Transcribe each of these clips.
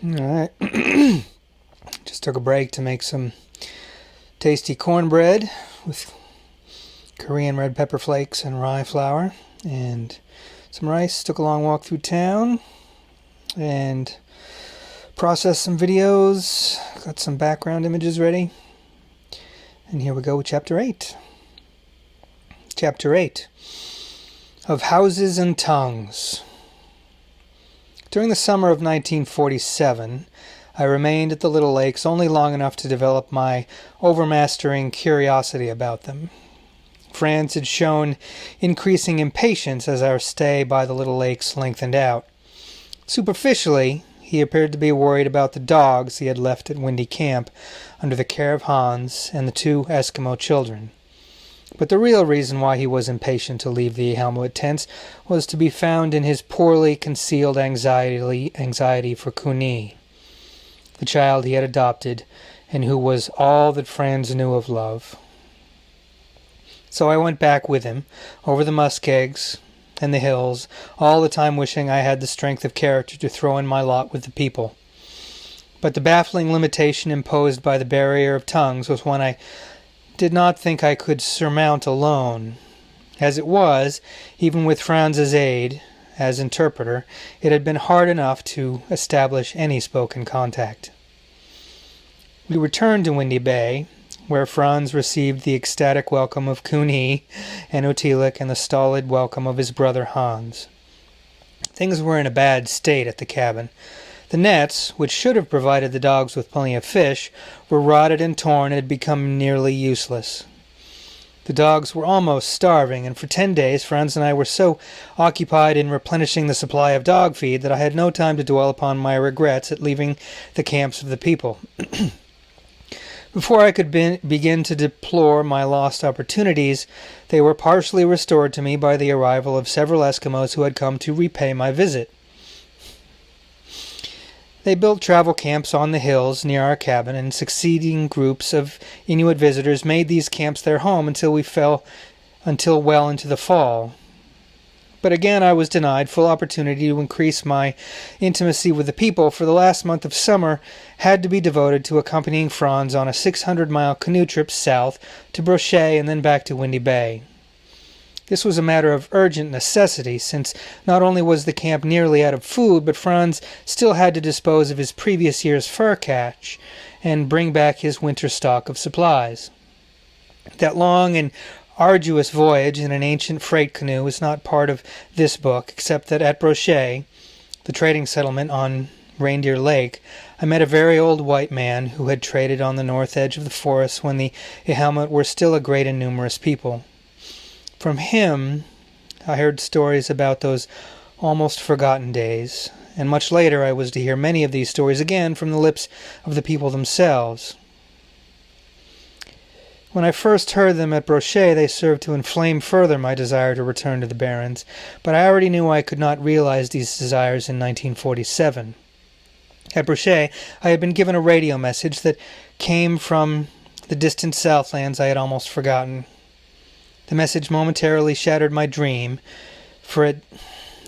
Alright, just took a break to make some tasty cornbread with Korean red pepper flakes and rye flour and some rice. Took a long walk through town and processed some videos, got some background images ready, and here we go with Chapter 8. Chapter 8 of Houses and Tongues. During the summer of 1947, I remained at the Little Lakes only long enough to develop my overmastering curiosity about them. Franz had shown increasing impatience as our stay by the Little Lakes lengthened out. Superficially, he appeared to be worried about the dogs he had left at Windy Camp under the care of Hans and the 2 Eskimo children. But the real reason why he was impatient to leave the Ihalmuit tents was to be found in his poorly concealed anxiety for Kuni, the child he had adopted and who was all that Franz knew of love. So I went back with him, over the muskegs and the hills, all the time wishing I had the strength of character to throw in my lot with the people. But the baffling limitation imposed by the barrier of tongues was one I did not think I could surmount alone. As it was, even with Franz's aid as interpreter, it had been hard enough to establish any spoken contact. We returned to Windy Bay, where Franz received the ecstatic welcome of Kuni and Otilik and the stolid welcome of his brother Hans. Things were in a bad state at the cabin. The nets, which should have provided the dogs with plenty of fish, were rotted and torn and had become nearly useless. The dogs were almost starving, and for 10 days Franz and I were so occupied in replenishing the supply of dog feed that I had no time to dwell upon my regrets at leaving the camps of the people. Before I could begin to deplore my lost opportunities, they were partially restored to me by the arrival of several Eskimos who had come to repay my visit. They built travel camps on the hills near our cabin, and succeeding groups of Inuit visitors made these camps their home until well into the fall. But again I was denied full opportunity to increase my intimacy with the people, for the last month of summer had to be devoted to accompanying Franz on a 600-mile canoe trip south to Brochet and then back to Windy Bay. This was a matter of urgent necessity, since not only was the camp nearly out of food, but Franz still had to dispose of his previous year's fur catch and bring back his winter stock of supplies. That long and arduous voyage in an ancient freight canoe is not part of this book, except that at Brochet, the trading settlement on Reindeer Lake, I met a very old white man who had traded on the north edge of the forest when the Ihalmuit were still a great and numerous people. From him, I heard stories about those almost forgotten days, and much later I was to hear many of these stories again from the lips of the people themselves. When I first heard them at Brochet, they served to inflame further my desire to return to the Barrens, but I already knew I could not realize these desires in 1947. At Brochet, I had been given a radio message that came from the distant Southlands I had almost forgotten. The message momentarily shattered my dream, for it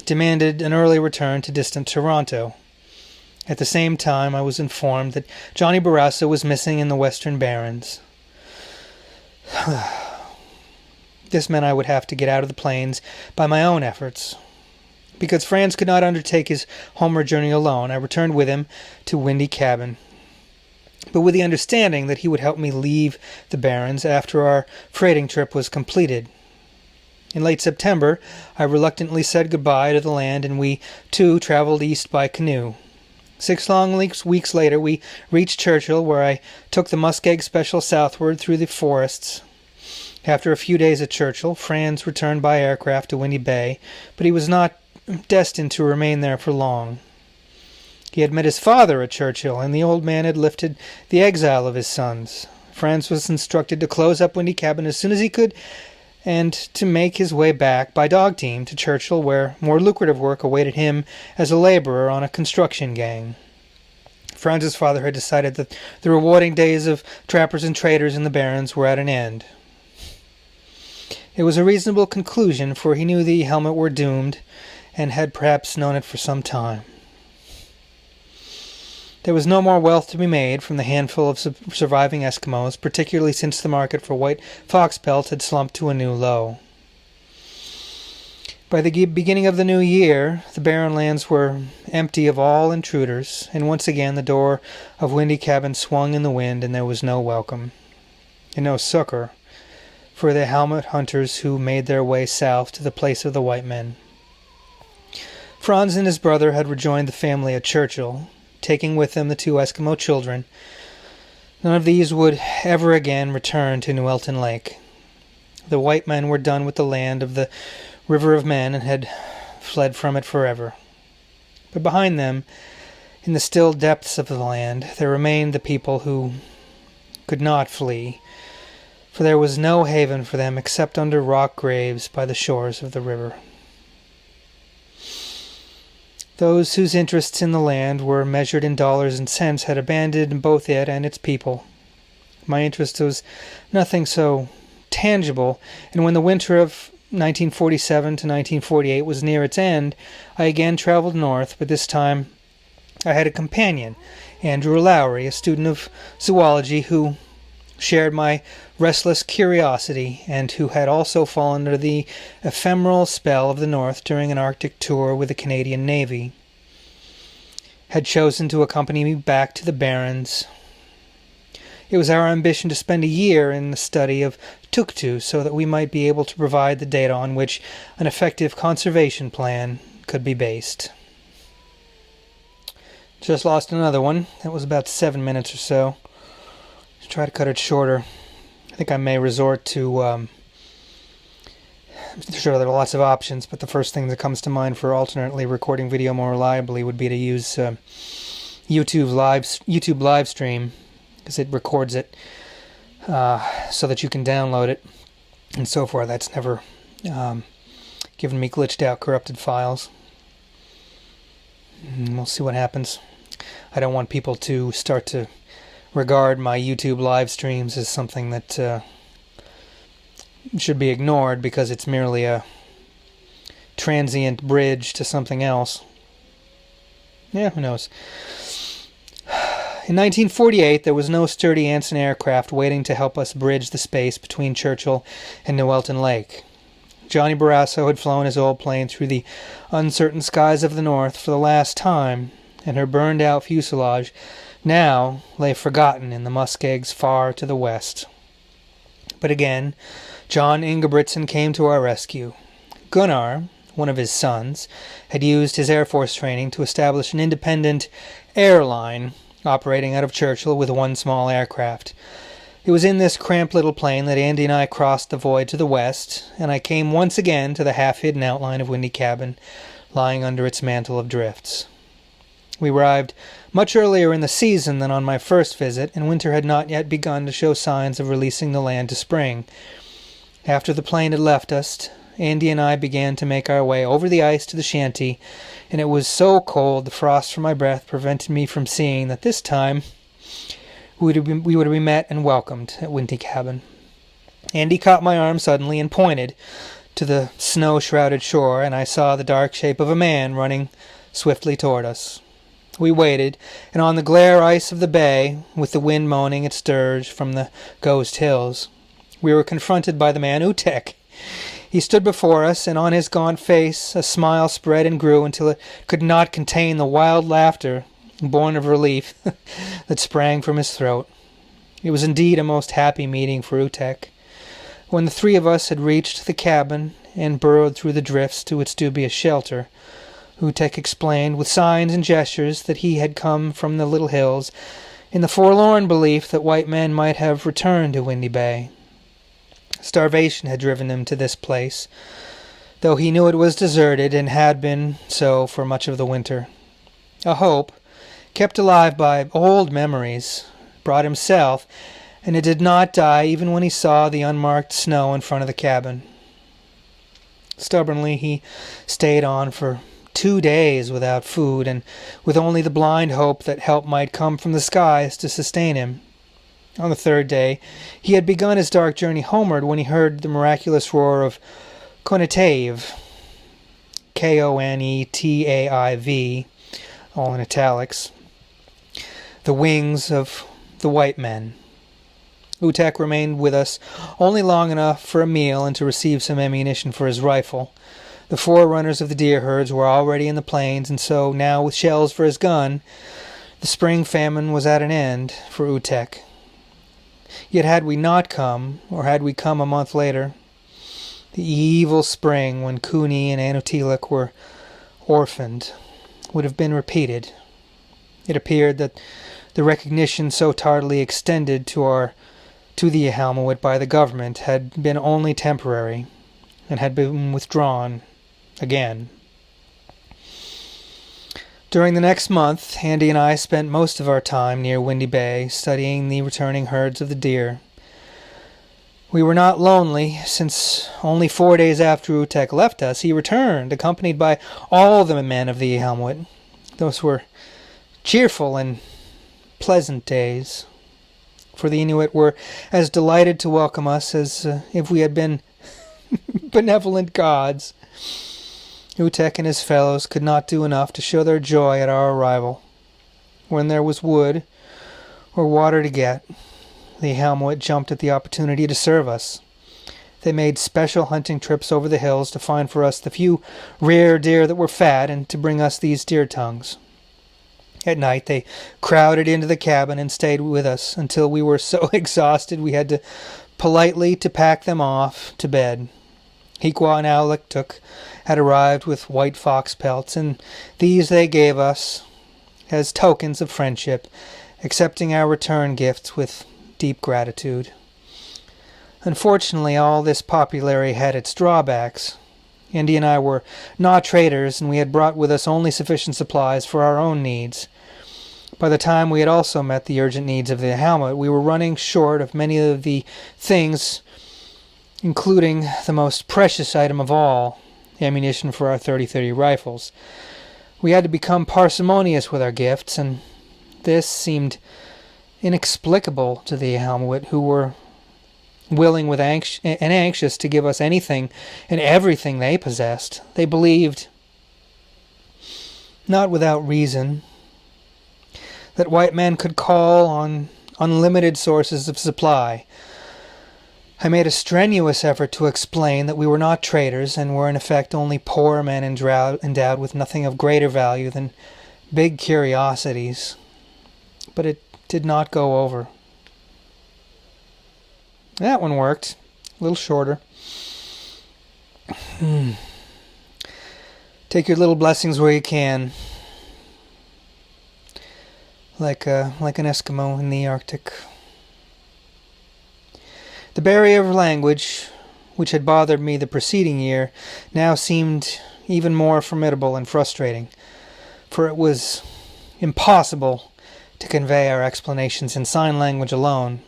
demanded an early return to distant Toronto. At the same time, I was informed that Johnny Barrasso was missing in the Western Barrens. This meant I would have to get out of the plains by my own efforts. Because Franz could not undertake his homeward journey alone, I returned with him to Windy Cabin, but with the understanding that he would help me leave the Barrens after our freighting trip was completed. In late September, I reluctantly said goodbye to the land, and we, too, traveled east by canoe. 6 long weeks later, we reached Churchill, where I took the muskeg special southward through the forests. After a few days at Churchill, Franz returned by aircraft to Windy Bay, but he was not destined to remain there for long. He had met his father at Churchill, and the old man had lifted the exile of his sons. Franz was instructed to close up Windy Cabin as soon as he could, and to make his way back by dog team to Churchill, where more lucrative work awaited him as a laborer on a construction gang. Franz's father had decided that the rewarding days of trappers and traders in the Barrens were at an end. It was a reasonable conclusion, for he knew the Ihalmuit were doomed, and had perhaps known it for some time. There was no more wealth to be made from the handful of surviving Eskimos, particularly since the market for white fox pelt had slumped to a new low. By the beginning of the new year, the barren lands were empty of all intruders, and once again the door of Windy Cabin swung in the wind, and there was no welcome and no succor for the Ihalmuit hunters who made their way south to the place of the white men. Franz and his brother had rejoined the family at Churchill, taking with them the 2 Eskimo children. None of these would ever again return to Newelton Lake. The white men were done with the land of the River of Men and had fled from it forever. But behind them, in the still depths of the land, there remained the people who could not flee, for there was no haven for them except under rock graves by the shores of the river. Those whose interests in the land were measured in dollars and cents had abandoned both it and its people. My interest was nothing so tangible, and when the winter of 1947 to 1948 was near its end, I again traveled north, but this time I had a companion, Andrew Lowry, a student of zoology who shared my restless curiosity and who had also fallen under the ephemeral spell of the North during an Arctic tour with the Canadian Navy, had chosen to accompany me back to the Barrens. It was our ambition to spend a year in the study of tuktu so that we might be able to provide the data on which an effective conservation plan could be based. Just lost another one. That was about 7 minutes or so. Let's try to cut it shorter. I think I may resort to... Sure, there are lots of options, but the first thing that comes to mind for alternately recording video more reliably would be to use YouTube live stream, because it records it so that you can download it and so forth. That's never given me glitched out, corrupted files. We'll see what happens. I don't want people to start to regard my YouTube live streams as something that should be ignored because it's merely a transient bridge to something else. Yeah, who knows? In 1948, there was no sturdy Anson aircraft waiting to help us bridge the space between Churchill and Newelton Lake. Johnny Barrasso had flown his old plane through the uncertain skies of the north for the last time, and her burned-out fuselage now lay forgotten in the muskegs far to the west. But again, John Ingebrigtsen came to our rescue. Gunnar, one of his sons, had used his Air Force training to establish an independent airline operating out of Churchill with one small aircraft. It was in this cramped little plane that Andy and I crossed the void to the west, and I came once again to the half-hidden outline of Windy Cabin, lying under its mantle of drifts. We arrived much earlier in the season than on my first visit, and winter had not yet begun to show signs of releasing the land to spring. After the plane had left us, Andy and I began to make our way over the ice to the shanty, and it was so cold the frost from my breath prevented me from seeing that this time we would be met and welcomed at Windy Cabin. Andy caught my arm suddenly and pointed to the snow-shrouded shore, and I saw the dark shape of a man running swiftly toward us. We waited, and on the glare ice of the bay, with the wind moaning its dirge from the ghost hills, we were confronted by the man Utek. He stood before us, and on his gaunt face a smile spread and grew until it could not contain the wild laughter, born of relief, that sprang from his throat. It was indeed a most happy meeting for Utek. When the three of us had reached the cabin and burrowed through the drifts to its dubious shelter, Utek explained with signs and gestures that he had come from the little hills in the forlorn belief that white men might have returned to Windy Bay. Starvation had driven him to this place, though he knew it was deserted and had been so for much of the winter. A hope, kept alive by old memories, brought him south, and it did not die even when he saw the unmarked snow in front of the cabin. Stubbornly he stayed on for 2 days without food, and with only the blind hope that help might come from the skies to sustain him. On the third day, he had begun his dark journey homeward when he heard the miraculous roar of Konetaiv, Konetaiv, all in italics. the wings of the white men. Utek remained with us only long enough for a meal and to receive some ammunition for his rifle. The forerunners of the deer herds were already in the plains, and so now, with shells for his gun, the spring famine was at an end for Utek. Yet had we not come, or had we come a month later, the evil spring when Cooney and Anutilak were orphaned would have been repeated. It appeared that the recognition so tardily extended to the Ihalmuit by the government had been only temporary, and had been withdrawn again. During the next month, Andy and I spent most of our time near Windy Bay, studying the returning herds of the deer. We were not lonely, since only 4 days after Utek left us, he returned, accompanied by all the men of the Ihalmuit. Those were cheerful and pleasant days, for the Inuit were as delighted to welcome us as if we had been benevolent gods. Utek and his fellows could not do enough to show their joy at our arrival. When there was wood or water to get, the Ihalmuit jumped at the opportunity to serve us. They made special hunting trips over the hills to find for us the few rare deer that were fat and to bring us these deer tongues. At night they crowded into the cabin and stayed with us until we were so exhausted we had to politely to pack them off to bed. Hikwa and Aulik had arrived with white fox pelts, and these they gave us as tokens of friendship, accepting our return gifts with deep gratitude. Unfortunately, all this popularity had its drawbacks. Andy and I were not traders, and we had brought with us only sufficient supplies for our own needs. By the time we had also met the urgent needs of the Ihalmuit, we were running short of many of the things, including the most precious item of all, ammunition for our 30-30 rifles. We had to become parsimonious with our gifts, and this seemed inexplicable to the Ihalmuit, who were willing and anxious to give us anything and everything they possessed. They believed, not without reason, that white men could call on unlimited sources of supply. I made a strenuous effort to explain that we were not traders and were in effect only poor men endowed with nothing of greater value than big curiosities. But it did not go over. That one worked. A little shorter. Take your little blessings where you can. Like an Eskimo in the Arctic. The barrier of language, which had bothered me the preceding year, now seemed even more formidable and frustrating, for it was impossible to convey our explanations in sign language alone.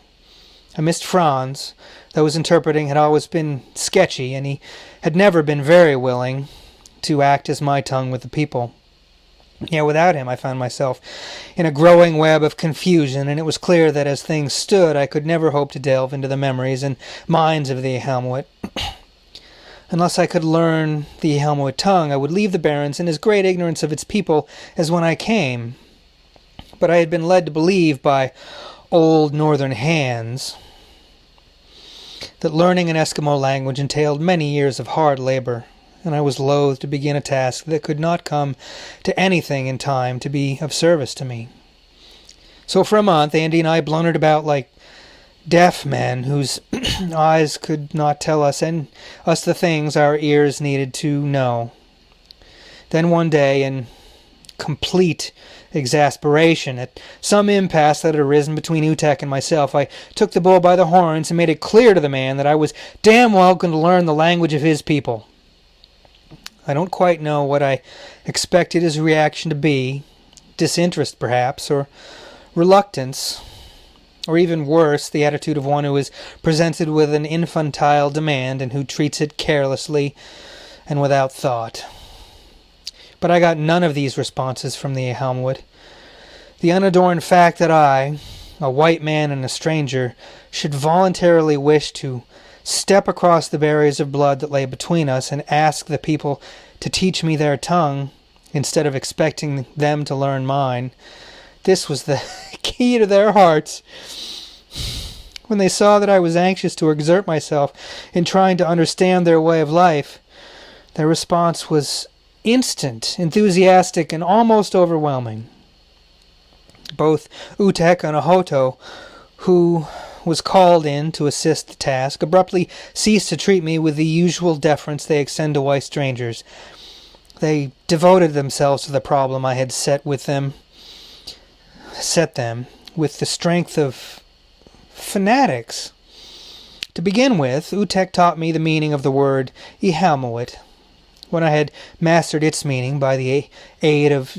I missed Franz, though his interpreting had always been sketchy, and he had never been very willing to act as my tongue with the people. Yet without him I found myself in a growing web of confusion, and it was clear that as things stood I could never hope to delve into the memories and minds of the Ihalmuit. Unless I could learn the Ihalmuit tongue, I would leave the Barrens in as great ignorance of its people as when I came. But I had been led to believe by old northern hands that learning an Eskimo language entailed many years of hard labor, and I was loath to begin a task that could not come to anything in time to be of service to me. So for a month, Andy and I blundered about like deaf men whose eyes could not tell us the things our ears needed to know. Then one day, in complete exasperation at some impasse that had arisen between Utek and myself, I took the bull by the horns and made it clear to the man that I was damn well going to learn the language of his people. I don't quite know what I expected his reaction to be, disinterest perhaps, or reluctance, or even worse, the attitude of one who is presented with an infantile demand and who treats it carelessly and without thought. But I got none of these responses from the Ihalmuit. The unadorned fact that I, a white man and a stranger, should voluntarily wish to step across the barriers of blood that lay between us and ask the people to teach me their tongue instead of expecting them to learn mine, this was the key to their hearts. When they saw that I was anxious to exert myself in trying to understand their way of life, their response was instant, enthusiastic, and almost overwhelming. Both Utek and Ahoto, who was called in to assist the task, abruptly ceased to treat me with the usual deference they extend to white strangers. They devoted themselves to the problem I had set them with the strength of fanatics. To begin with, Utek taught me the meaning of the word Ihalmuit. When I had mastered its meaning by the aid of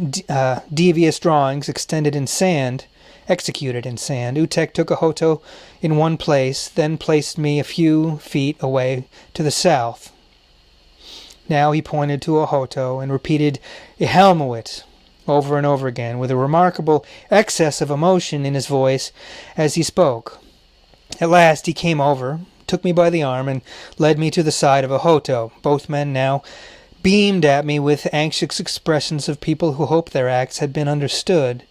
devious drawings executed in sand, Utek took Ahoto in one place, then placed me a few feet away to the south. Now he pointed to Ahoto and repeated Ihalmuit over and over again, with a remarkable excess of emotion in his voice as he spoke. At last he came over, took me by the arm, and led me to the side of Ahoto. Both men now beamed at me with anxious expressions of people who hoped their acts had been understood.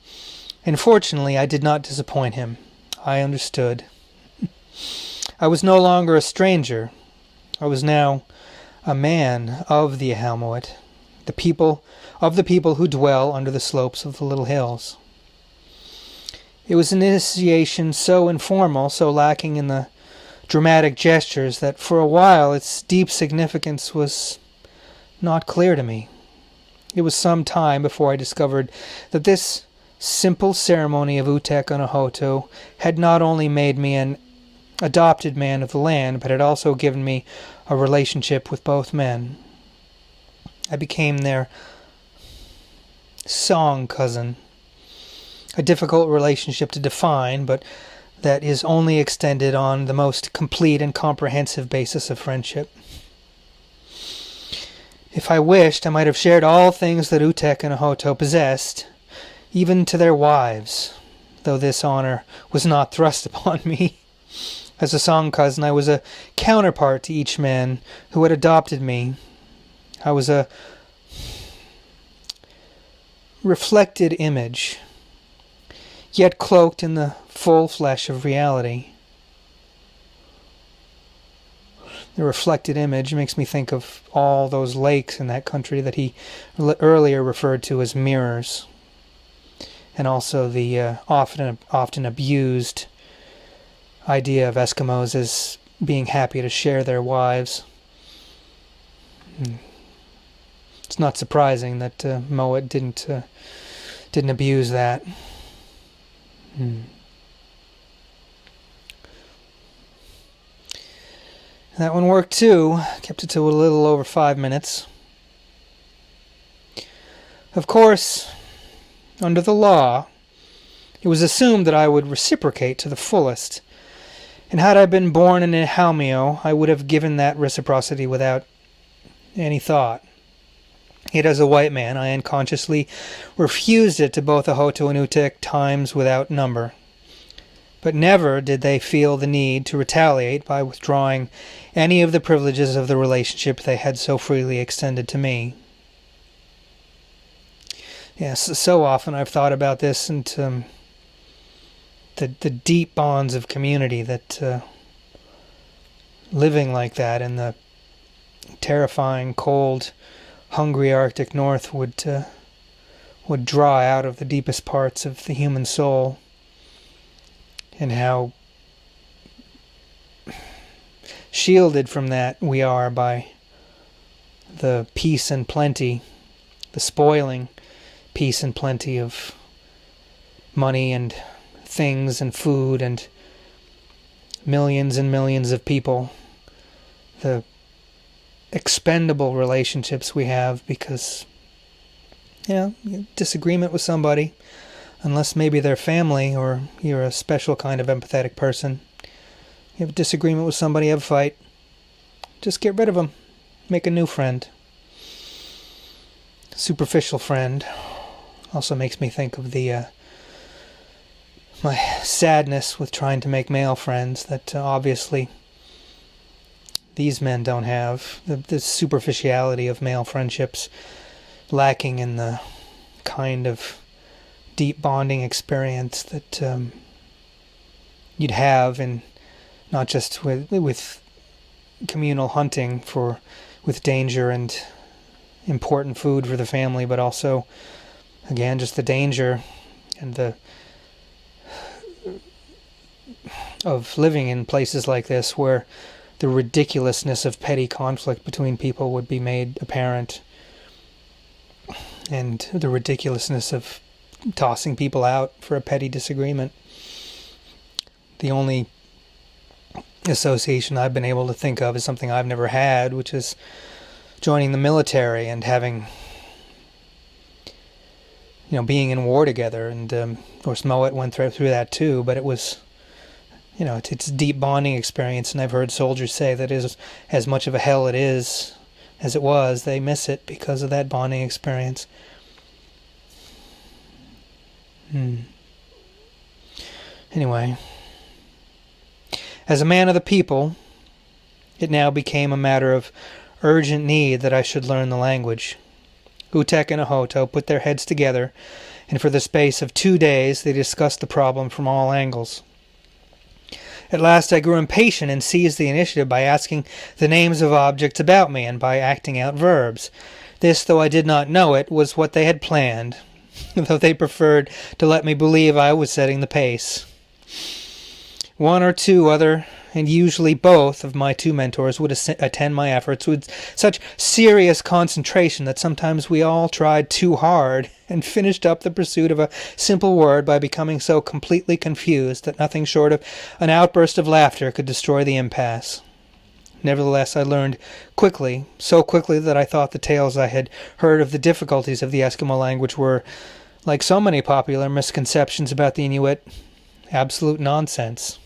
And fortunately I did not disappoint him. I understood. I was no longer a stranger. I was now a man of the Ihalmuit, the people who dwell under the slopes of the little hills. It was an initiation so informal, so lacking in the dramatic gestures, that for a while its deep significance was not clear to me. It was some time before I discovered that this simple ceremony of Utek and Ahoto had not only made me an adopted man of the land, but had also given me a relationship with both men. I became their song cousin, a difficult relationship to define, but that is only extended on the most complete and comprehensive basis of friendship. If I wished, I might have shared all things that Utek and Ahoto possessed, even to their wives, though this honor was not thrust upon me. As a song cousin, I was a counterpart to each man who had adopted me. I was a reflected image, yet cloaked in the full flesh of reality. The reflected image makes me think of all those lakes in that country that he earlier referred to as mirrors, and also the often abused idea of Eskimos as being happy to share their wives. It's not surprising that Mowat didn't abuse that. That one worked too. Kept it to a little over 5 minutes. Of course, under the law, it was assumed that I would reciprocate to the fullest. And had I been born in Ihalmuit, I would have given that reciprocity without any thought. Yet as a white man, I unconsciously refused it to both Ahoto and Utek times without number. But never did they feel the need to retaliate by withdrawing any of the privileges of the relationship they had so freely extended to me. Yes, so often I've thought about this and the deep bonds of community that living like that in the terrifying, cold, hungry Arctic North would draw out of the deepest parts of the human soul, and how shielded from that we are by the peace and plenty, the spoiling peace and plenty of money and things and food and millions and millions of people, the expendable relationships we have because, disagreement with somebody, unless maybe they're family or you're a special kind of empathetic person. You have a disagreement with somebody, have a fight. Just get rid of them. Make a new friend. Superficial friend. Also makes me think of my sadness with trying to make male friends that obviously these men don't have. The superficiality of male friendships lacking in the kind of deep bonding experience that you'd have, and not just with communal hunting with danger and important food for the family, but also, again, just the danger and of living in places like this where the ridiculousness of petty conflict between people would be made apparent, and the ridiculousness of tossing people out for a petty disagreement. The only association I've been able to think of is something I've never had, which is joining the military and having, being in war together. And of course Mowat went through that too, but it was, it's a deep bonding experience, and I've heard soldiers say that is as much of a hell it is as it was, they miss it because of that bonding experience. Anyway, as a man of the people, it now became a matter of urgent need that I should learn the language. Utek and Ahoto put their heads together, and for the space of 2 days they discussed the problem from all angles. At last I grew impatient and seized the initiative by asking the names of objects about me and by acting out verbs. This, though I did not know it, was what they had planned, though they preferred to let me believe I was setting the pace. One or two other, and usually both, of my two mentors would attend my efforts with such serious concentration that sometimes we all tried too hard and finished up the pursuit of a simple word by becoming so completely confused that nothing short of an outburst of laughter could destroy the impasse. Nevertheless, I learned quickly, so quickly that I thought the tales I had heard of the difficulties of the Eskimo language were, like so many popular misconceptions about the Inuit, absolute nonsense.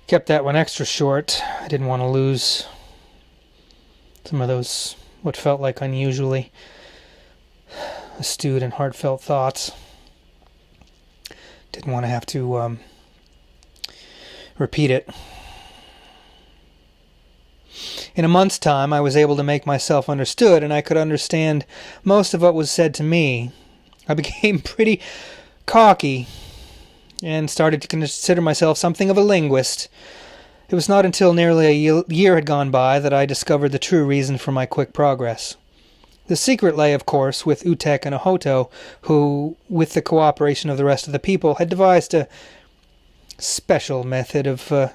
Kept that one extra short. I didn't want to lose some of those, what felt like unusually astute and heartfelt thoughts. Didn't want to have to repeat it. In a month's time, I was able to make myself understood, and I could understand most of what was said to me. I became pretty cocky and started to consider myself something of a linguist. It was not until nearly a year had gone by that I discovered the true reason for my quick progress. The secret lay, of course, with Utek and Ahoto, who, with the cooperation of the rest of the people, had devised a special method of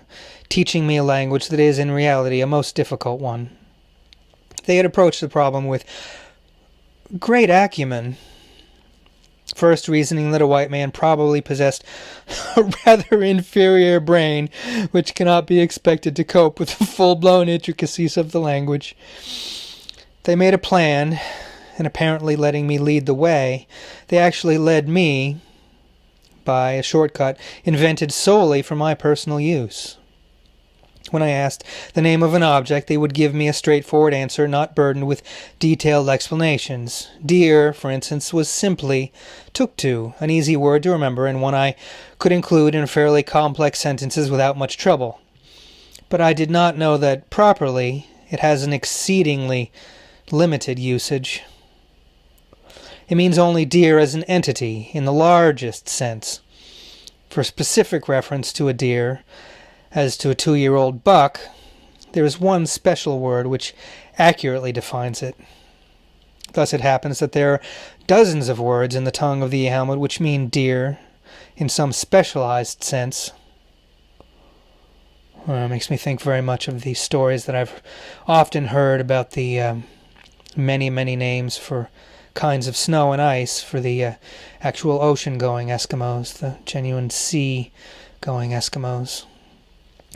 teaching me a language that is, in reality, a most difficult one. They had approached the problem with great acumen, first reasoning that a white man probably possessed a rather inferior brain, which cannot be expected to cope with the full-blown intricacies of the language. They made a plan, and apparently letting me lead the way, they actually led me by a shortcut invented solely for my personal use. When I asked the name of an object, they would give me a straightforward answer, not burdened with detailed explanations. Deer, for instance, was simply tuktu, an easy word to remember and one I could include in fairly complex sentences without much trouble. But I did not know that, properly, it has an exceedingly limited usage. It means only deer as an entity, in the largest sense. For specific reference to a deer, as to a 2-year-old buck, there is one special word which accurately defines it. Thus it happens that there are dozens of words in the tongue of the Ihalmuit which mean deer in some specialized sense. It makes me think very much of the stories that I've often heard about the many, many names for kinds of snow and ice for the actual ocean-going Eskimos, the genuine sea-going Eskimos.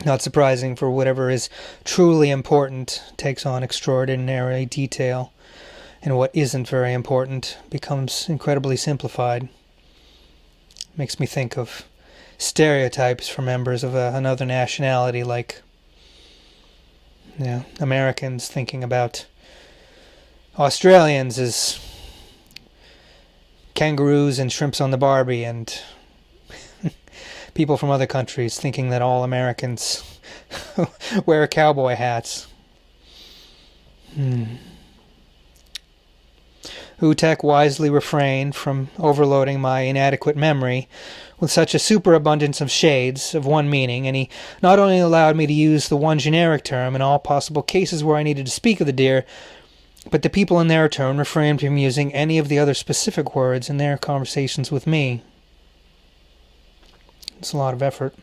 Not surprising, for whatever is truly important takes on extraordinary detail, and what isn't very important becomes incredibly simplified. Makes me think of stereotypes for members of another nationality, like Americans thinking about Australians as kangaroos and shrimps on the Barbie, and people from other countries thinking that all Americans wear cowboy hats. Utek wisely refrained from overloading my inadequate memory with such a superabundance of shades of one meaning, and he not only allowed me to use the one generic term in all possible cases where I needed to speak of the deer, but the people in their turn refrained from using any of the other specific words in their conversations with me. It's a lot of effort.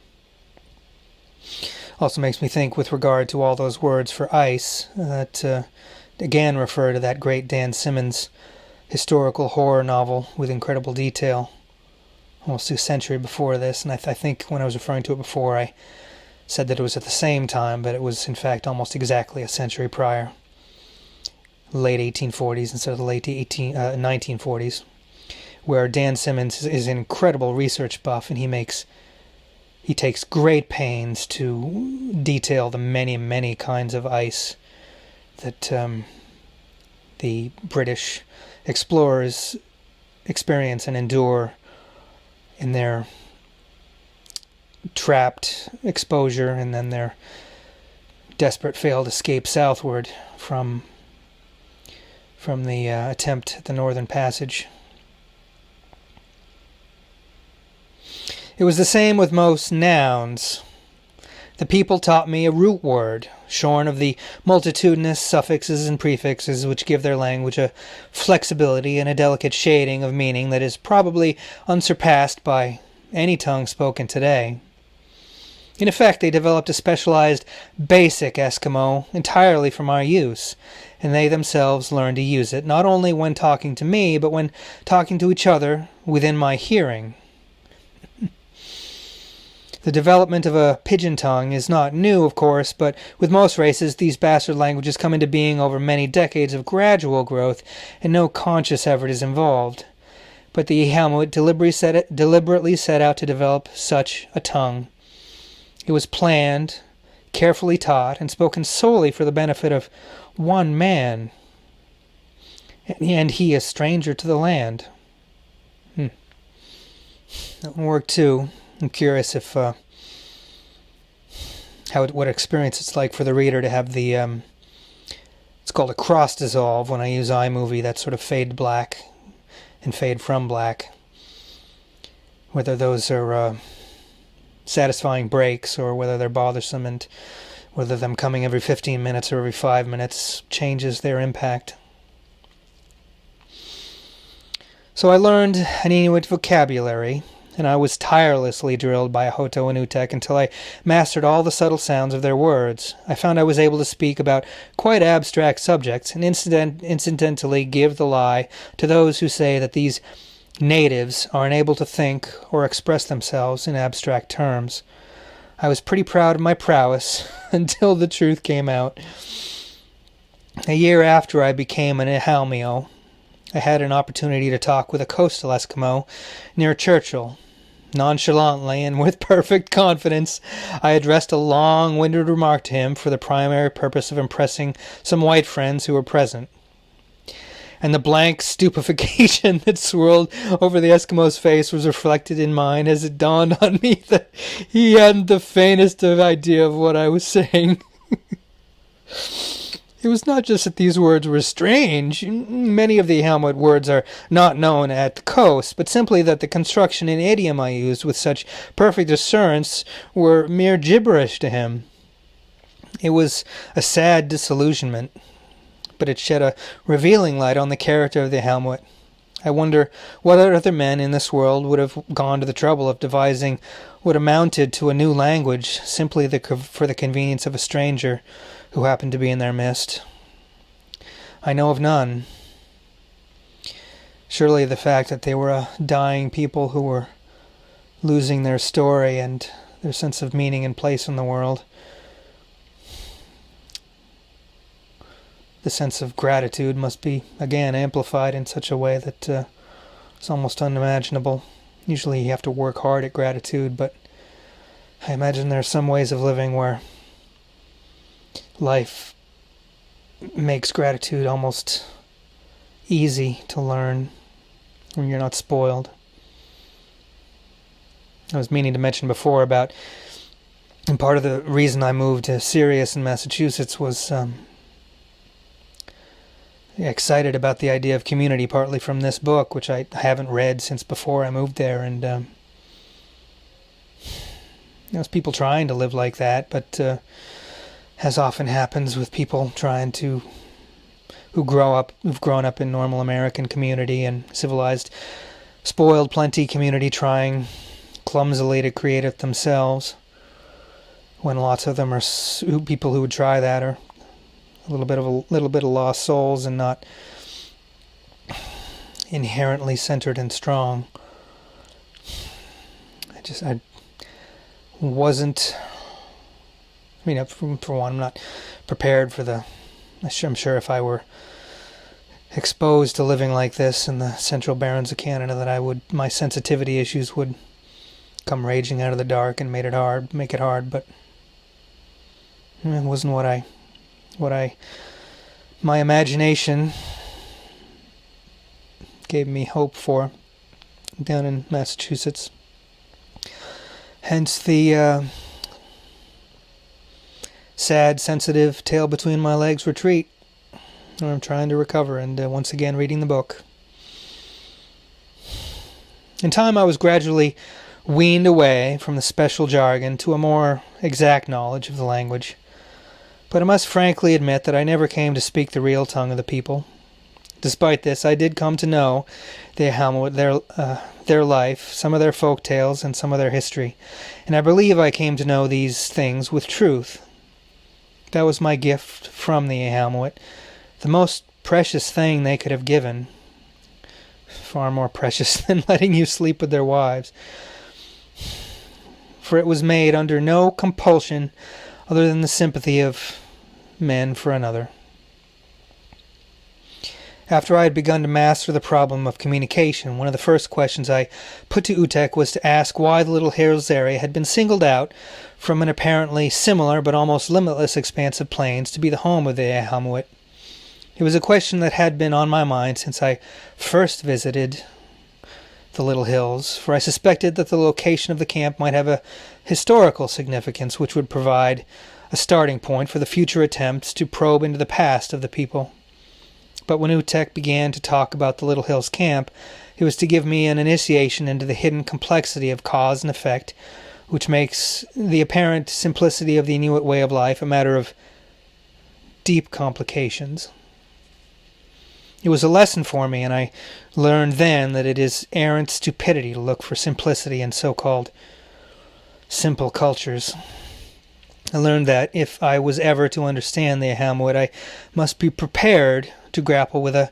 Also makes me think, with regard to all those words for ice, that again refer to that great Dan Simmons historical horror novel with incredible detail, almost a century before this. And I think when I was referring to it before, I said that it was at the same time, but it was in fact almost exactly a century prior. Late 1840s instead of the late 1940s, where Dan Simmons is an incredible research buff, and he takes great pains to detail the many, many kinds of ice that the British explorers experience and endure in their trapped exposure and then their desperate failed escape southward from the attempt at the Northern Passage. It was the same with most nouns. The people taught me a root word, shorn of the multitudinous suffixes and prefixes which give their language a flexibility and a delicate shading of meaning that is probably unsurpassed by any tongue spoken today. In effect, they developed a specialized basic Eskimo entirely from our use, and they themselves learned to use it, not only when talking to me, but when talking to each other within my hearing. The development of a pidgin tongue is not new, of course, but with most races, these bastard languages come into being over many decades of gradual growth, and no conscious effort is involved. But the Ihalmuit deliberately set out to develop such a tongue. It was planned, carefully taught, and spoken solely for the benefit of one man, and he a stranger to the land. That one worked too. I'm curious if what experience it's like for the reader to have the it's called a cross dissolve when I use iMovie, that sort of fade black and fade from black. Whether those are satisfying breaks or whether they're bothersome, and whether them coming every 15 minutes or every 5 minutes changes their impact. So I learned an Inuit vocabulary, and I was tirelessly drilled by Hoto and Utek until I mastered all the subtle sounds of their words. I found I was able to speak about quite abstract subjects, and incidentally give the lie to those who say that these natives are unable to think or express themselves in abstract terms. I was pretty proud of my prowess until the truth came out. A year after I became an Ihalmuit, I had an opportunity to talk with a coastal Eskimo near Churchill. Nonchalantly and with perfect confidence, I addressed a long-winded remark to him for the primary purpose of impressing some white friends who were present. And the blank stupefaction that swirled over the Eskimo's face was reflected in mine as it dawned on me that he hadn't the faintest idea of what I was saying. It was not just that these words were strange. Many of the Ihalmuit words are not known at the coast, but simply that the construction and idiom I used with such perfect assurance were mere gibberish to him. It was a sad disillusionment, but it shed a revealing light on the character of the Ihalmuit. I wonder what other men in this world would have gone to the trouble of devising what amounted to a new language simply for the convenience of a stranger who happened to be in their midst. I know of none. Surely the fact that they were a dying people who were losing their story and their sense of meaning and place in the world, the sense of gratitude must be again amplified in such a way that it's almost unimaginable. Usually you have to work hard at gratitude, but I imagine there are some ways of living where life makes gratitude almost easy to learn when you're not spoiled. I was meaning to mention before about, and part of the reason I moved to Sirius in Massachusetts was excited about the idea of community, partly from this book, which I haven't read since before I moved there. And there's people trying to live like that, but as often happens with people trying to who've grown up in normal American community and civilized, spoiled plenty community, trying clumsily to create it themselves, when lots of them are people who would try that are a little bit of lost souls and not inherently centered and strong. I wasn't. I mean, for one, I'm not prepared for the. I'm sure if I were exposed to living like this in the central Barrens of Canada, that my sensitivity issues would come raging out of the dark and make it hard. But it wasn't my imagination gave me hope for down in Massachusetts. Hence the sad, sensitive tail between my legs retreat, where I'm trying to recover and once again reading the book. In time, I was gradually weaned away from the special jargon to a more exact knowledge of the language. But I must frankly admit that I never came to speak the real tongue of the people. Despite this, I did come to know the Ihalmuit, their life, some of their folk tales, and some of their history, and I believe I came to know these things with truth. That was my gift from the Ihalmuit, the most precious thing they could have given, far more precious than letting you sleep with their wives, for it was made under no compulsion other than the sympathy of men for another. After I had begun to master the problem of communication, one of the first questions I put to Utek was to ask why the Little Hills area had been singled out from an apparently similar but almost limitless expanse of plains to be the home of the Ihalmuit. It was a question that had been on my mind since I first visited the Little Hills, for I suspected that the location of the camp might have a historical significance which would provide a starting point for the future attempts to probe into the past of the people. But when Utek began to talk about the Little Hills camp, it was to give me an initiation into the hidden complexity of cause and effect, which makes the apparent simplicity of the Inuit way of life a matter of deep complications. It was a lesson for me, and I learned then that it is arrant stupidity to look for simplicity in so-called simple cultures. I learned that if I was ever to understand the Ihalmuit, I must be prepared to grapple with a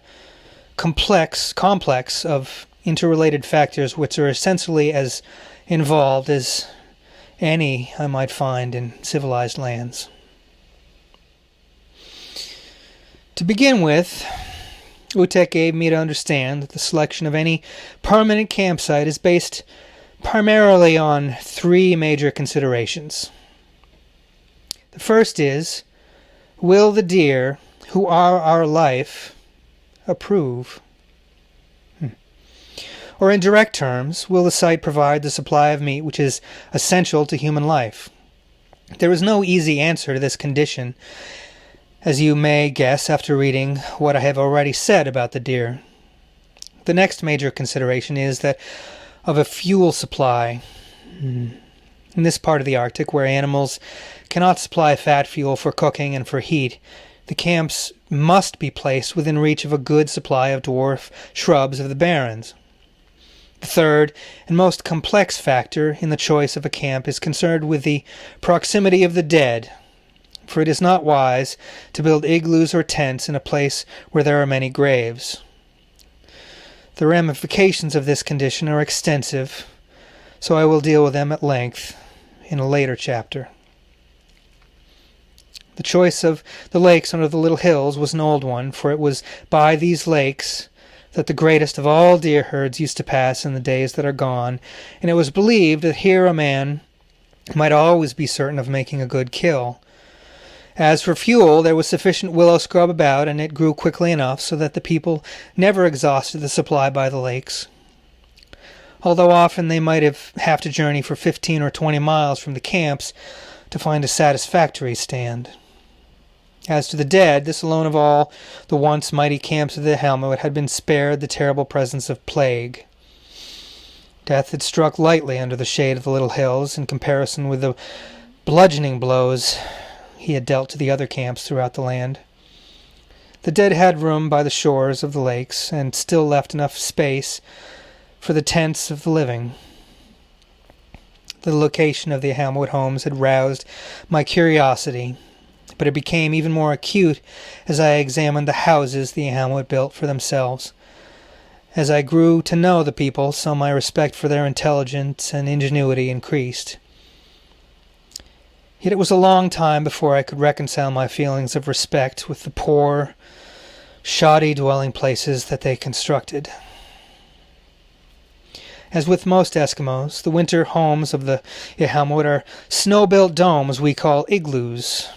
complex of interrelated factors which are essentially as involved as any I might find in civilized lands. To begin with, Utek gave me to understand that the selection of any permanent campsite is based primarily on three major considerations. The first is, will the deer who are our life approve? Or in direct terms, will the site provide the supply of meat which is essential to human life? There is no easy answer to this condition, as you may guess after reading what I have already said about the deer. The next major consideration is that of a fuel supply. In this part of the Arctic, where animals cannot supply fat fuel for cooking and for heat, the camps must be placed within reach of a good supply of dwarf shrubs of the Barrens. The third and most complex factor in the choice of a camp is concerned with the proximity of the dead, for it is not wise to build igloos or tents in a place where there are many graves. The ramifications of this condition are extensive, so I will deal with them at length in a later chapter. The choice of the lakes under the Little Hills was an old one, for it was by these lakes that the greatest of all deer herds used to pass in the days that are gone, and it was believed that here a man might always be certain of making a good kill. As for fuel, there was sufficient willow scrub about, and it grew quickly enough so that the people never exhausted the supply by the lakes. Although often they might have to journey for 15 or 20 miles from the camps to find a satisfactory stand. As to the dead, this alone of all the once mighty camps of the Ihalmuit had been spared the terrible presence of plague. Death had struck lightly under the shade of the little hills in comparison with the bludgeoning blows he had dealt to the other camps throughout the land. The dead had room by the shores of the lakes, and still left enough space for the tents of the living. The location of the Ihalmuit homes had roused my curiosity, but it became even more acute as I examined the houses the Ihalmuit built for themselves. As I grew to know the people, so my respect for their intelligence and ingenuity increased. Yet it was a long time before I could reconcile my feelings of respect with the poor, shoddy dwelling places that they constructed. As with most Eskimos, the winter homes of the Ihalmuit are snow-built domes we call igloos.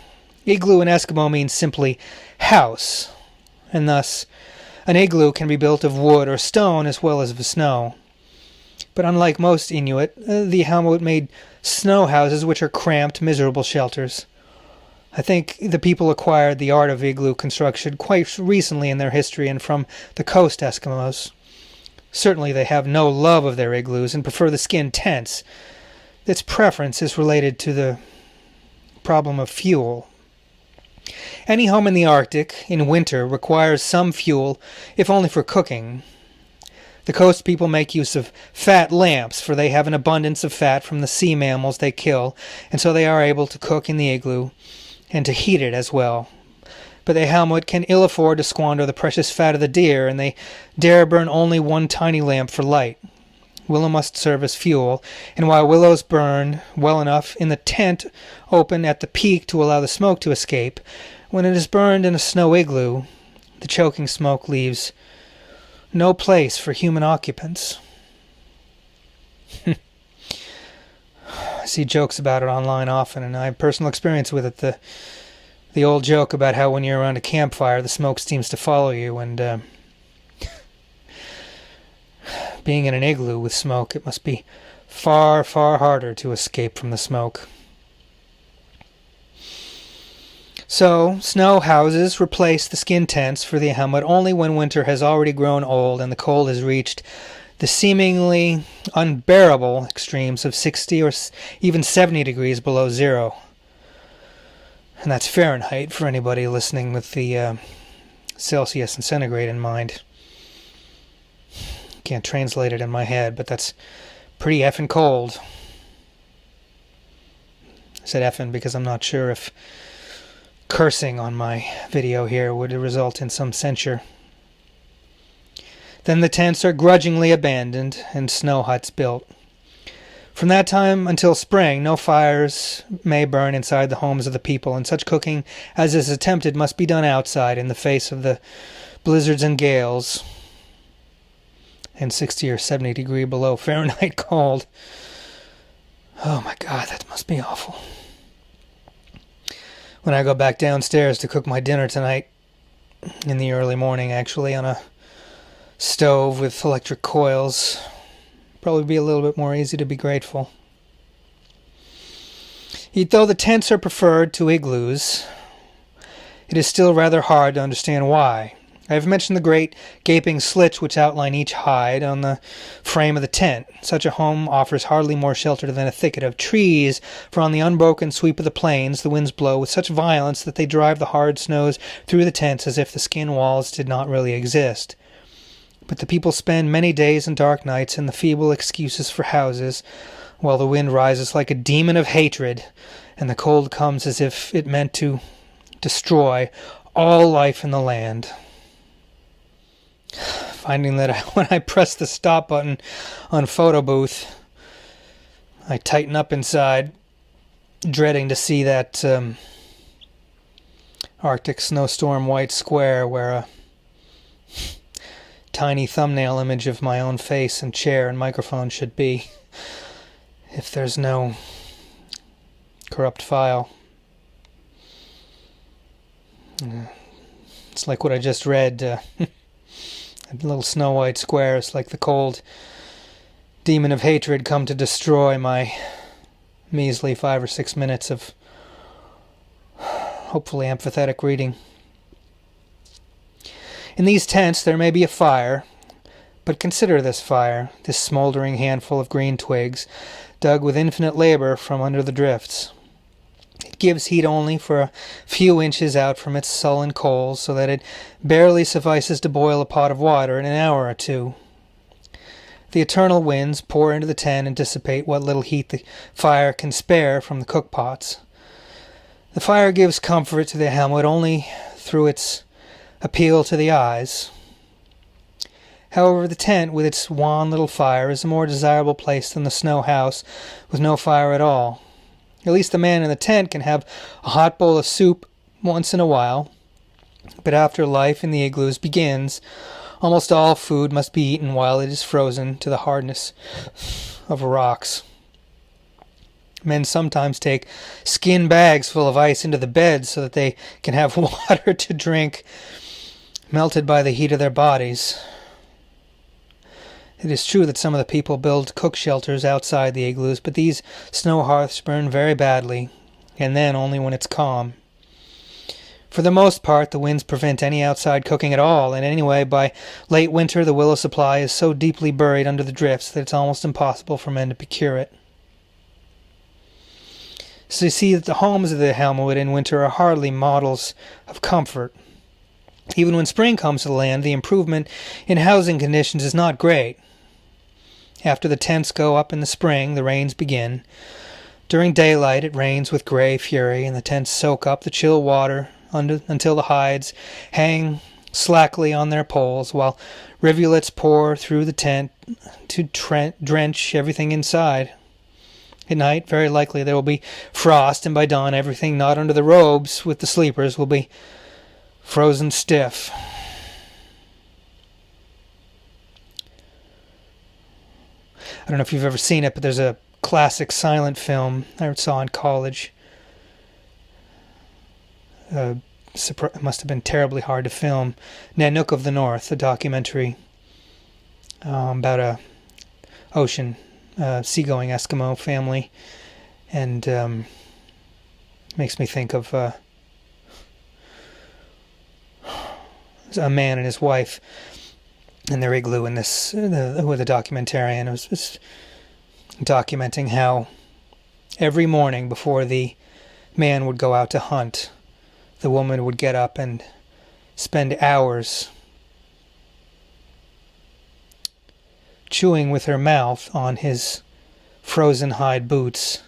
Igloo in Eskimo means simply house, and thus an igloo can be built of wood or stone as well as of snow. But unlike most Inuit, the Ihalmuit made snow houses which are cramped, miserable shelters. I think the people acquired the art of igloo construction quite recently in their history and from the coast Eskimos. Certainly they have no love of their igloos and prefer the skin tents. This preference is related to the problem of fuel. Any home in the Arctic in winter requires some fuel, if only for cooking. The coast people make use of fat lamps, for they have an abundance of fat from the sea mammals they kill, and so they are able to cook in the igloo and to heat it as well. But the Ihalmuit can ill afford to squander the precious fat of the deer, and they dare burn only one tiny lamp for light. Willow must serve as fuel, and while willows burn well enough in the tent open at the peak to allow the smoke to escape, when it is burned in a snow igloo, the choking smoke leaves no place for human occupants. I see jokes about it online often, and I have personal experience with it. The old joke about how when you're around a campfire, the smoke seems to follow you, and being in an igloo with smoke, it must be far, far harder to escape from the smoke. So, snow houses replace the skin tents for the Ihalmuit only when winter has already grown old and the cold has reached the seemingly unbearable extremes of 60 or even 70 degrees below zero. And that's Fahrenheit for anybody listening with the Celsius and centigrade in mind. Can't translate it in my head, but that's pretty effing cold. I said effing because I'm not sure if cursing on my video here would result in some censure. Then the tents are grudgingly abandoned and snow huts built. From that time until spring, no fires may burn inside the homes of the people, and such cooking as is attempted must be done outside in the face of the blizzards and gales and 60 or 70 degree below Fahrenheit cold. Oh my God, that must be awful. When I go back downstairs to cook my dinner tonight, in the early morning actually, on a stove with electric coils, probably be a little bit more easy to be grateful. Yet though the tents are preferred to igloos, it is still rather hard to understand why. I have mentioned the great gaping slits which outline each hide on the frame of the tent. Such a home offers hardly more shelter than a thicket of trees, for on the unbroken sweep of the plains the winds blow with such violence that they drive the hard snows through the tents as if the skin walls did not really exist. But the people spend many days and dark nights in the feeble excuses for houses, while the wind rises like a demon of hatred, and the cold comes as if it meant to destroy all life in the land. Finding that when I press the stop button on photo booth, I tighten up inside, dreading to see that Arctic snowstorm white square where a tiny thumbnail image of my own face and chair and microphone should be, if there's no corrupt file. It's like what I just read. A little snow white square is like the cold demon of hatred come to destroy my measly 5 or 6 minutes of hopefully empathetic reading. In these tents there may be a fire, but consider this fire, this smoldering handful of green twigs, dug with infinite labor from under the drifts. It gives heat only for a few inches out from its sullen coals, so that it barely suffices to boil a pot of water in an hour or two. The eternal winds pour into the tent and dissipate what little heat the fire can spare from the cook-pots. The fire gives comfort to the Ihalmuit only through its appeal to the eyes. However, the tent with its wan little fire is a more desirable place than the snow house with no fire at all. At least the man in the tent can have a hot bowl of soup once in a while, but after life in the igloos begins, almost all food must be eaten while it is frozen to the hardness of rocks. Men sometimes take skin bags full of ice into the beds so that they can have water to drink, melted by the heat of their bodies. It is true that some of the people build cook shelters outside the igloos, but these snow hearths burn very badly, and then only when it's calm. For the most part, the winds prevent any outside cooking at all, and anyway, by late winter the willow supply is so deeply buried under the drifts that it's almost impossible for men to procure it. So you see that the homes of the Ihalmuit in winter are hardly models of comfort. Even when spring comes to the land, the improvement in housing conditions is not great. After the tents go up in the spring, the rains begin. During daylight it rains with gray fury, and the tents soak up the chill water until the hides hang slackly on their poles, while rivulets pour through the tent to drench everything inside. At night, very likely there will be frost, and by dawn everything not under the robes with the sleepers will be frozen stiff. I don't know if you've ever seen it, but there's a classic silent film I saw in college. It must have been terribly hard to film. Nanook of the North, a documentary about a ocean seagoing Eskimo family, and makes me think of a man and his wife in their igloo in this with a documentarian. It was documenting how every morning before the man would go out to hunt, the woman would get up and spend hours chewing with her mouth on his frozen hide boots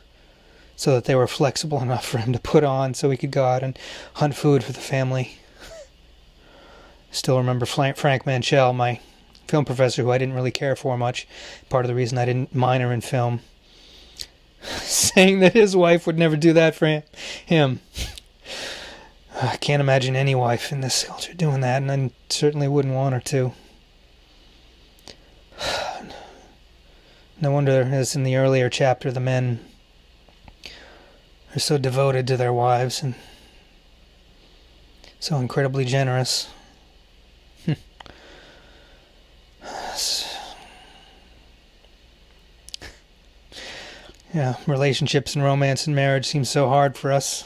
so that they were flexible enough for him to put on so he could go out and hunt food for the family. Still remember Frank Manchell, my film professor, who I didn't really care for much, part of the reason I didn't minor in film, saying that his wife would never do that for him. I can't imagine any wife in this culture doing that, and I certainly wouldn't want her to. No wonder, as in the earlier chapter, the men are so devoted to their wives and so incredibly generous. Yeah, relationships and romance and marriage seem so hard for us.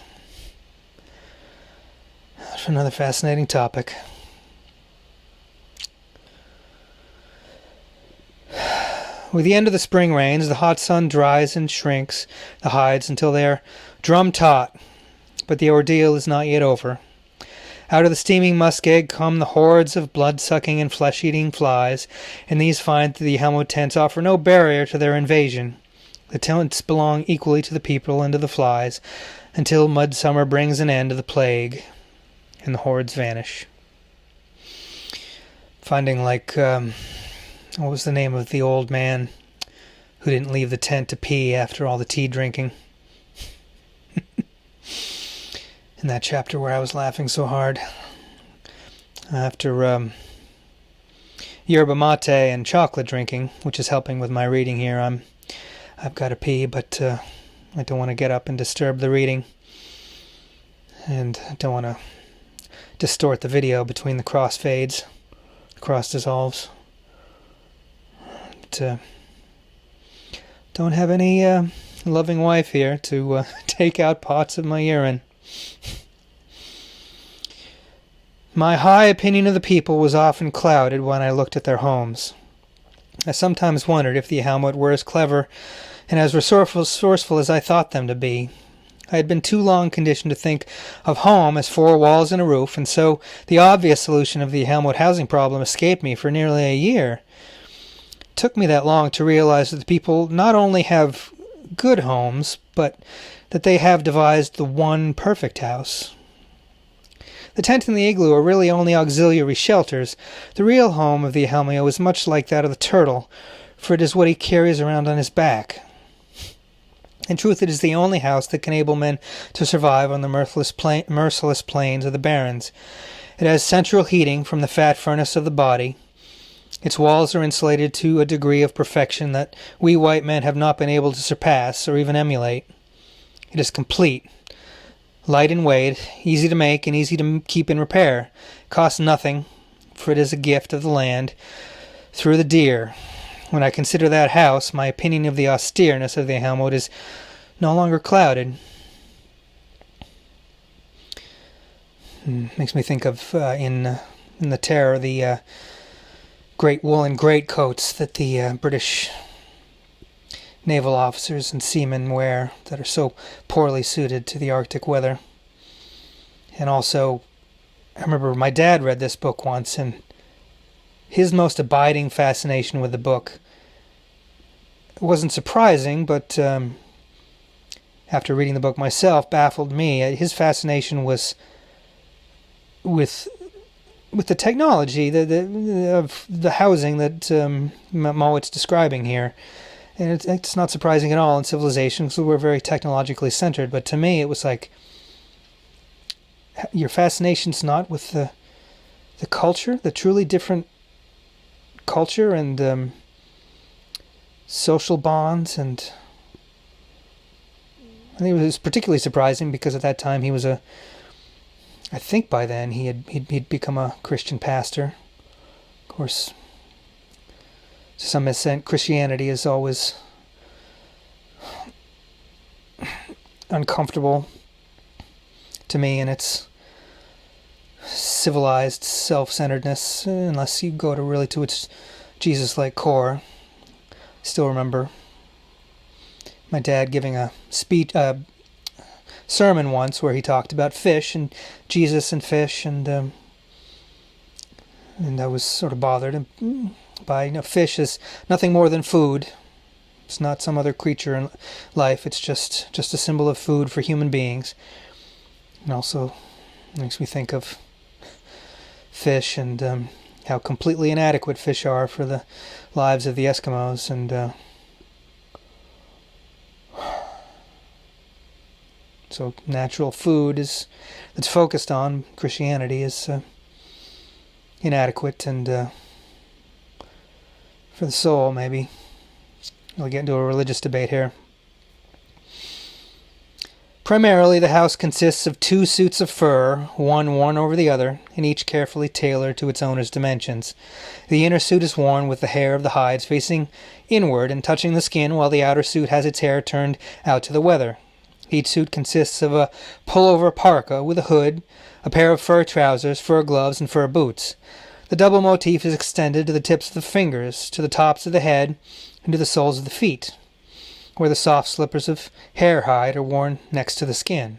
That's another fascinating topic. With the end of the spring rains, the hot sun dries and shrinks the hides until they are drum-taut, but the ordeal is not yet over. Out of the steaming muskeg come the hordes of blood-sucking and flesh-eating flies, and these find that the Ihalmuit tents offer no barrier to their invasion. The tents belong equally to the people and to the flies, until midsummer brings an end to the plague, and the hordes vanish. Finding what was the name of the old man who didn't leave the tent to pee after all the tea drinking? In that chapter where I was laughing so hard. After yerba mate and chocolate drinking, which is helping with my reading here, I've got to pee, but I don't want to get up and disturb the reading. And I don't want to distort the video between the crossfades, the cross dissolves. But don't have any loving wife here to take out pots of my urine. My high opinion of the people was often clouded when I looked at their homes. I sometimes wondered if the Ihalmuit were as clever and as resourceful as I thought them to be. I had been too long conditioned to think of home as 4 walls and a roof, and so the obvious solution of the Ihalmuit housing problem escaped me for nearly a year. It took me that long to realize that the people not only have good homes, but that they have devised the one perfect house. The tent and the igloo are really only auxiliary shelters. The real home of the Ihalmuit is much like that of the turtle, for it is what he carries around on his back. In truth, it is the only house that can enable men to survive on the merciless plains of the Barrens. It has central heating from the fat furnace of the body. Its walls are insulated to a degree of perfection that we white men have not been able to surpass or even emulate. It is complete. Light in weight, easy to make, and easy to keep in repair. It costs nothing, for it is a gift of the land through the deer. When I consider that house, my opinion of the austereness of the Ihalmuit is no longer clouded. Makes me think of in the Terror the great woolen greatcoats that the British naval officers and seamen wear that are so poorly suited to the Arctic weather. And also, I remember my dad read this book once, and his most abiding fascination with the book, it wasn't surprising, but after reading the book myself, baffled me. His fascination was with the technology of the housing that Mowat's describing here. And it's not surprising at all in civilization, because we're very technologically centered. But to me, it was like, your fascination's not with the culture, the truly different culture and social bonds. And I think it was particularly surprising because at that time he was I think by then he'd become a Christian pastor. Of course, to some extent, Christianity is always uncomfortable to me in its civilized self-centeredness, unless you go to its Jesus-like core. I still remember my dad giving a sermon once where he talked about fish and Jesus and fish, and I was sort of bothered by, fish is nothing more than food. It's not some other creature in life. It's just a symbol of food for human beings. And also makes me think of fish and how completely inadequate fish are for the lives of the Eskimos. And so natural food that's focused on Christianity is inadequate, and for the soul, maybe. We'll get into a religious debate here. Primarily, the house consists of 2 suits of fur, one worn over the other, and each carefully tailored to its owner's dimensions. The inner suit is worn with the hair of the hides facing inward and touching the skin, while the outer suit has its hair turned out to the weather. Each suit consists of a pullover parka with a hood, a pair of fur trousers, fur gloves, and fur boots. The double motif is extended to the tips of the fingers, to the tops of the head, and to the soles of the feet, where the soft slippers of hare hide are worn next to the skin.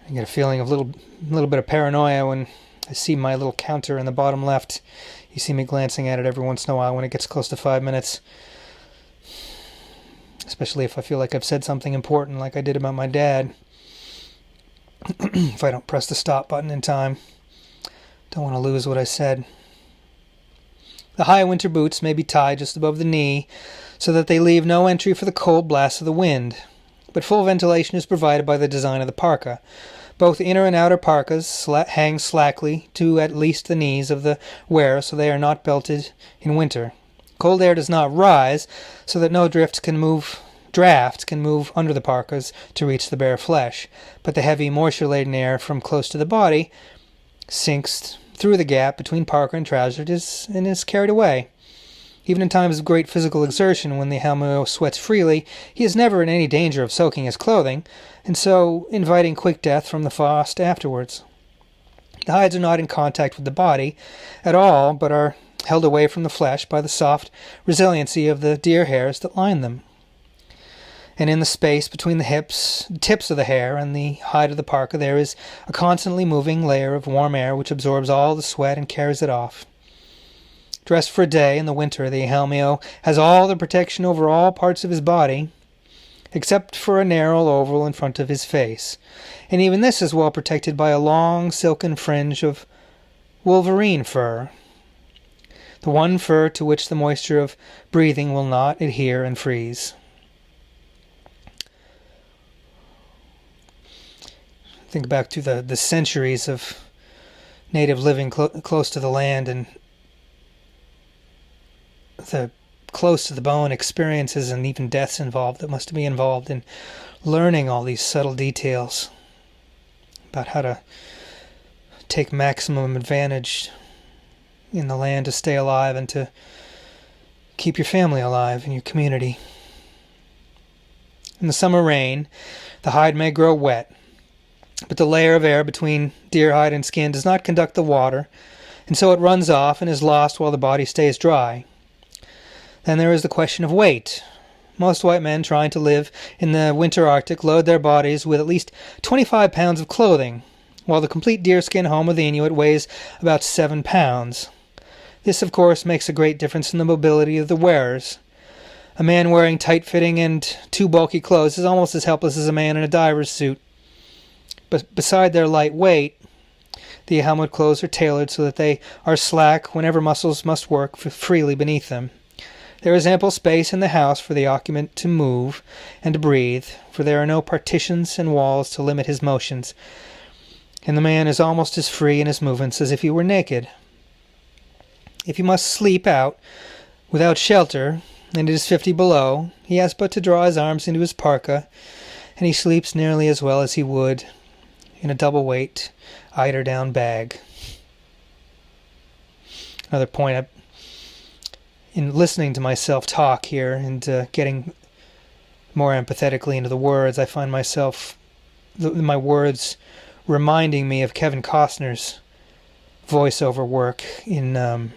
I get a feeling of a little bit of paranoia when I see my little counter in the bottom left. You see me glancing at it every once in a while when it gets close to 5 minutes. Especially if I feel like I've said something important like I did about my dad. If I don't press the stop button in time. Don't want to lose what I said. The high winter boots may be tied just above the knee so that they leave no entry for the cold blasts of the wind. But full ventilation is provided by the design of the parka. Both inner and outer parkas hang slackly to at least the knees of the wearer, so they are not belted in winter. Cold air does not rise, so that no drafts can move under the parkas to reach the bare flesh, but the heavy moisture-laden air from close to the body sinks through the gap between parka and trousers and is carried away. Even in times of great physical exertion, when the Ihalmuit sweats freely, he is never in any danger of soaking his clothing, and so inviting quick death from the frost afterwards. The hides are not in contact with the body at all, but are held away from the flesh by the soft resiliency of the deer hairs that line them. And in the space between the tips of the hair and the hide of the parka, there is a constantly moving layer of warm air which absorbs all the sweat and carries it off. Dressed for a day in the winter, the Ihalmuit has all the protection over all parts of his body, except for a narrow oval in front of his face, and even this is well protected by a long silken fringe of wolverine fur, the one fur to which the moisture of breathing will not adhere and freeze. Think back to the centuries of native living close to the land and the close to the bone experiences and even deaths involved that must be involved in learning all these subtle details about how to take maximum advantage in the land to stay alive and to keep your family alive and your community. In the summer rain, the hide may grow wet, but the layer of air between deer hide and skin does not conduct the water, and so it runs off and is lost while the body stays dry. Then there is the question of weight. Most white men trying to live in the winter Arctic load their bodies with at least 25 pounds of clothing, while the complete deerskin home of the Inuit weighs about 7 pounds. This, of course, makes a great difference in the mobility of the wearers. A man wearing tight-fitting and too bulky clothes is almost as helpless as a man in a diver's suit. But beside their light weight, the Ihalmuit clothes are tailored so that they are slack whenever muscles must work freely beneath them. There is ample space in the house for the occupant to move and to breathe, for there are no partitions and walls to limit his motions, and the man is almost as free in his movements as if he were naked. If he must sleep out without shelter, and it is 50 below, he has but to draw his arms into his parka, and he sleeps nearly as well as he would in a double-weight, eider-down bag. Another point, in listening to myself talk here and getting more empathetically into the words, I find myself, my words reminding me of Kevin Costner's voiceover work in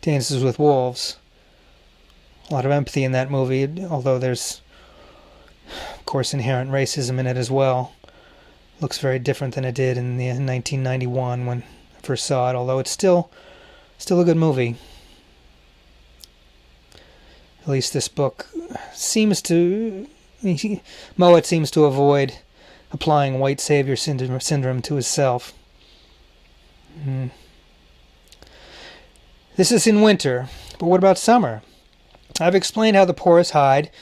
Dances with Wolves. A lot of empathy in that movie, although there's, of course, inherent racism in it as well. It looks very different than it did in 1991 when I first saw it, although it's still a good movie. At least this book Mowat seems to avoid applying white savior syndrome to himself. This is in winter, but what about summer? I've explained how the porous hide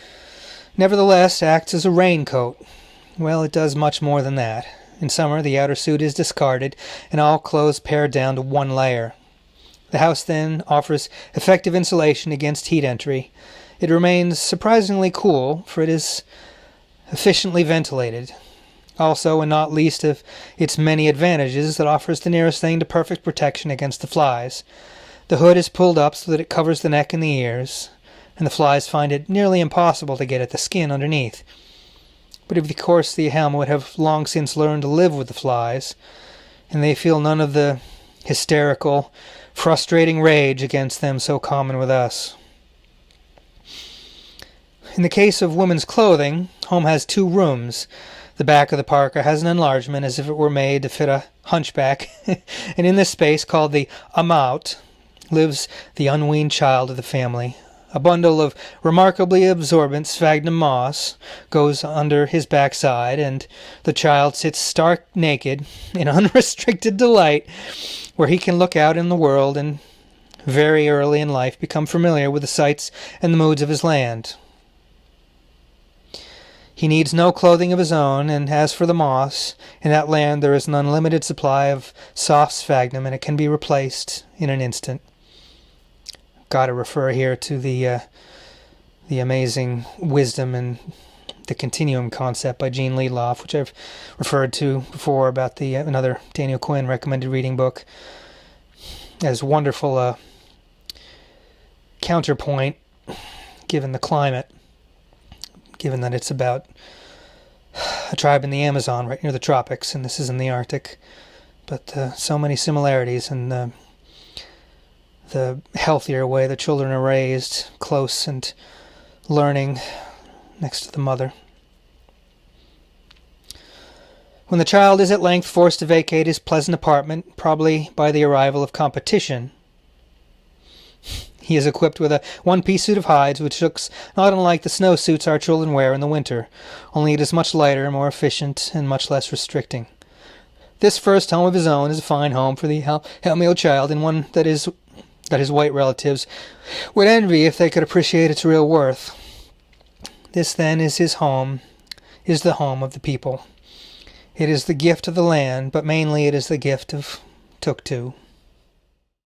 nevertheless acts as a raincoat. Well, it does much more than that. In summer, the outer suit is discarded, and all clothes pared down to one layer. The house then offers effective insulation against heat entry. It remains surprisingly cool, for it is efficiently ventilated. Also, and not least of its many advantages, it offers the nearest thing to perfect protection against the flies. The hood is pulled up so that it covers the neck and the ears, and the flies find it nearly impossible to get at the skin underneath. But of course the Ihalmuit have long since learned to live with the flies, and they feel none of the hysterical, frustrating rage against them so common with us. In the case of women's clothing, home has 2 rooms. The back of the parka has an enlargement as if it were made to fit a hunchback, and in this space, called the Ihalmuit, lives the unweaned child of the family. A bundle of remarkably absorbent sphagnum moss goes under his backside, and the child sits stark naked in unrestricted delight, where he can look out in the world and very early in life become familiar with the sights and the moods of his land. He needs no clothing of his own, and as for the moss, in that land there is an unlimited supply of soft sphagnum, and it can be replaced in an instant. Got to refer here to the amazing wisdom and the continuum concept by Gene Liedloff, which I've referred to before about the another Daniel Quinn recommended reading book. As wonderful counterpoint, given the climate, given that it's about a tribe in the Amazon, right near the tropics, and this is in the Arctic. But so many similarities in the healthier way the children are raised, close and learning next to the mother. When the child is at length forced to vacate his pleasant apartment, probably by the arrival of competition, he is equipped with a one-piece suit of hides, which looks not unlike the snowsuits our children wear in the winter, only it is much lighter, more efficient, and much less restricting. This first home of his own is a fine home for the Ihalmuit child, and one that his white relatives would envy if they could appreciate its real worth. This, then, is his home, is the home of the people. It is the gift of the land, but mainly it is the gift of Tuktu.